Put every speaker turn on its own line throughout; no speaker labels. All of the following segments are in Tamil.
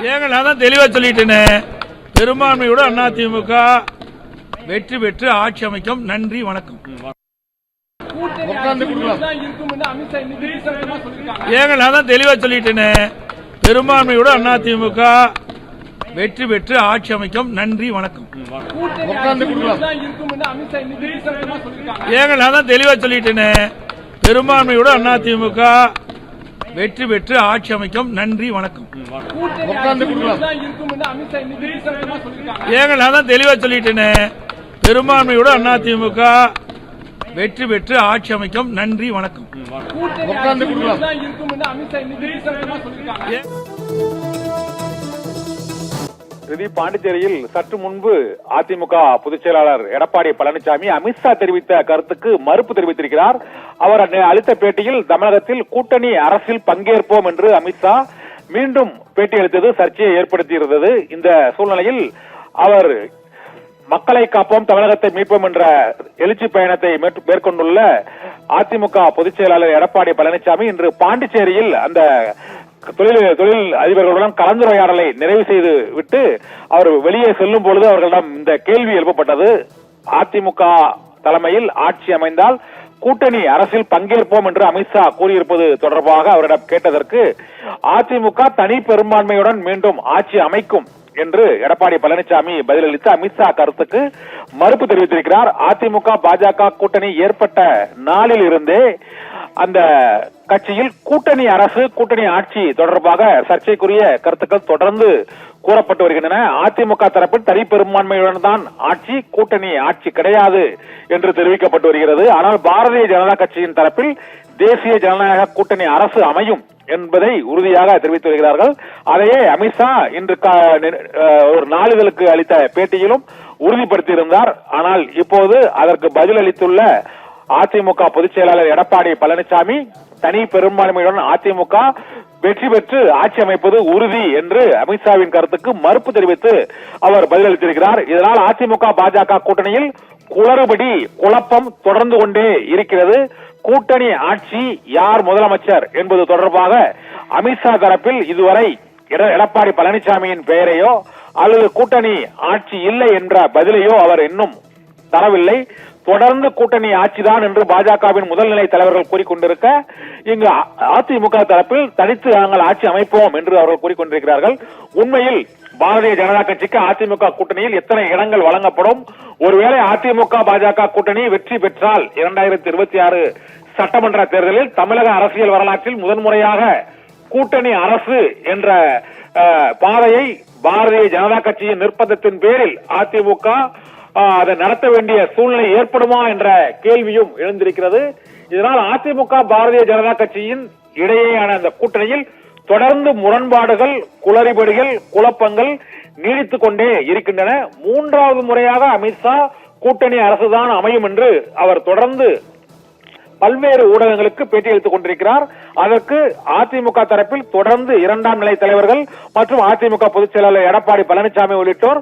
ஏங்க நான் தான் தெளிவா சொல்லிட்டேனே, பெரும்பான்மையோட அதிமுக வெற்றி பெற்று ஆட்சி அமைக்கும். நன்றி, வணக்கம். ஏங்க நான் தான் தெளிவா சொல்லிட்டேனே, பெரும்பான்மையோட அதிமுக வெற்றி பெற்று ஆட்சி அமைக்கும். நன்றி, வணக்கம். ஏங்க நான் தான் தெளிவா சொல்லிட்டேனே, பெரும்பான்மையோட அதிமுக வெற்றி பெற்று ஆட்சி அமைக்கும். நன்றி, வணக்கம். ஏங்க நான் தான் தெளிவா சொல்லிட்டேனே, பெரும்பான்மையோட அதிமுக வெற்றி பெற்று ஆட்சி அமைக்கும். நன்றி, வணக்கம்.
பாண்டிச்சேரியில் சற்று முன்பு அதிமுக பொதுச் செயலாளர் எடப்பாடி பழனிசாமி அமித்ஷா தெரிவித்த கருத்துக்கு மறுப்பு தெரிவித்திருக்கிறார். அவர் அளித்த பேட்டியில் தமிழகத்தில் கூட்டணி அரசில் பங்கேற்போம் என்று அமித்ஷா மீண்டும் பேட்டி அளித்தது சர்ச்சையை ஏற்படுத்தியிருந்தது. இந்த சூழ்நிலையில் அவர் மக்களை காப்போம் தமிழகத்தை மீட்போம் என்ற எழுச்சி பயணத்தை மேற்கொண்டுள்ள அதிமுக பொதுச் செயலாளர் எடப்பாடி பழனிசாமி இன்று பாண்டிச்சேரியில் அந்த தொழில் அதிபர்களுடன் கலந்துரையாடலை நிறைவு செய்து விட்டு அவர் வெளியே செல்லும் பொழுது அவர்களிடம் இந்த கேள்வி எழுப்பப்பட்டது. அதிமுக தலைமையில் ஆட்சி அமைந்தால் கூட்டணி அரசில் பங்கேற்போம் என்று அமித்ஷா கூறியிருப்பது தொடர்பாக அவரிடம் கேட்டதற்கு அதிமுக தனி பெரும்பான்மையுடன் மீண்டும் ஆட்சி அமைக்கும் என்று எடப்பாடி பழனிசாமி பதிலளித்து அமித்ஷா கருத்துக்கு மறுப்பு தெரிவித்திருக்கிறார். அதிமுக பாஜக கூட்டணி ஏற்பட்ட நாளில் இருந்தே அந்த கட்சியில் கூட்டணி அரசு கூட்டணி ஆட்சி தொடர்பாக சர்ச்சைக்குரிய கருத்துக்கள் தொடர்ந்து கூறப்பட்டு வருகின்றன. அதிமுக தரப்பில் தனி பெரும்பான்மையுடன் தான் ஆட்சி, கூட்டணி ஆட்சி கிடையாது என்று தெரிவிக்கப்பட்டு வருகிறது. ஆனால் பாரதிய ஜனதா கட்சியின் தரப்பில் தேசிய ஜனநாயக கூட்டணி அரசு அமையும் என்பதை உறுதியாக தெரிவித்து வருகிறார்கள். அதையே அமித்ஷா இன்று ஒரு நாளிதழுக்கு அளித்த பேட்டியிலும் உறுதிப்படுத்தியிருந்தார். ஆனால் இப்போது அதற்கு பதில் அளித்துள்ள அதிமுக பொதுச் செயலாளர் எடப்பாடி பழனிசாமி தனி பெரும்பான்மையுடன் அதிமுக வெற்றி பெற்று ஆட்சி அமைப்பது உறுதி என்று அமித்ஷாவின் கருத்துக்கு மறுப்பு தெரிவித்து அவர் பதிலளித்திருக்கிறார். இதனால் அதிமுக பாஜக கூட்டணியில் குளறுபடி குழப்பம் தொடர்ந்து கொண்டே இருக்கிறது. கூட்டணி ஆட்சி யார் முதலமைச்சர் என்பது தொடர்பாக அமித்ஷா தரப்பில் இதுவரை எடப்பாடி பழனிசாமியின் பெயரையோ அல்லது கூட்டணி ஆட்சி இல்லை என்ற பதிலையோ அவர் இன்னும் தரவில்லை. தொடர்ந்து கூட்டணி ஆட்சிதான் என்று பாஜகவின் முதல்நிலை தலைவர்கள் கூறிக்கொண்டிருக்க, இங்கு அதிமுக தரப்பில் தனித்து நாங்கள் ஆட்சி அமைப்போம் என்று அவர்கள் கூறிக்கொண்டிருக்கிறார்கள். உண்மையில் பாரதிய ஜனதா கட்சிக்கு அதிமுக கூட்டணியில் எத்தனை இடங்கள் வழங்கப்படும்? ஒருவேளை அதிமுக பாஜக கூட்டணி வெற்றி பெற்றால் 2026 சட்டமன்ற தேர்தலில் தமிழக அரசியல் வரலாற்றில் முதன்முறையாக கூட்டணி அரசு என்ற பாதையை பாரதிய ஜனதா கட்சியின் நிர்பந்தத்தின் பேரில் அதிமுக அதை நடத்த வேண்டிய சூழ்நிலை ஏற்படுமா என்ற கேள்வியும் எழுந்திருக்கிறது. இதனால் அதிமுக பாரதிய ஜனதா கட்சியின் இடையேயான அந்த கூட்டணியில் தொடர்ந்து முரண்பாடுகள், குளறுபடிகள், குழப்பங்கள் நீடித்துக் கொண்டே இருக்கின்றன. மூன்றாவது முறையாக அமித்ஷா கூட்டணி அரசுதான் அமையும் என்று அவர் தொடர்ந்து பல்வேறு ஊடகங்களுக்கு பேட்டியளித்துக் கொண்டிருக்கிறார். அதற்கு அதிமுக தரப்பில் தொடர்ந்து இரண்டாம் நிலை தலைவர்கள் மற்றும் அதிமுக பொதுச் செயலாளர் எடப்பாடி பழனிசாமி உள்ளிட்டோர்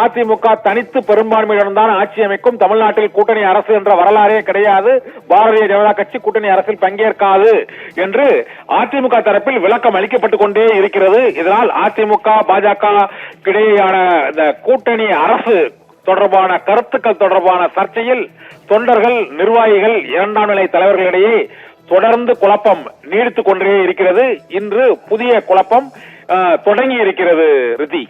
அதிமுக தனித்து பெரும்பான்மையுடன் தான் ஆட்சி அமைக்கும், தமிழ்நாட்டில் கூட்டணி அரசு என்ற வரலாறே கிடையாது, பாரதிய ஜனதா கட்சி கூட்டணி அரசில் பங்கேற்காது என்று அதிமுக தரப்பில் விளக்கம் அளிக்கப்பட்டுக் கொண்டே இருக்கிறது. இதனால் அதிமுக பாஜக இடையேயான இந்த கூட்டணி அரசு தொடர்பான கருத்துக்கள் தொடர்பான சர்ச்சையில் தொண்டர்கள், நிர்வாகிகள், இரண்டாம் நிலை தலைவர்களிடையே தொடர்ந்து குழப்பம் நீடித்துக் கொண்டே இருக்கிறது. இன்று புதிய குழப்பம் தொடங்கி இருக்கிறது. ரிதி.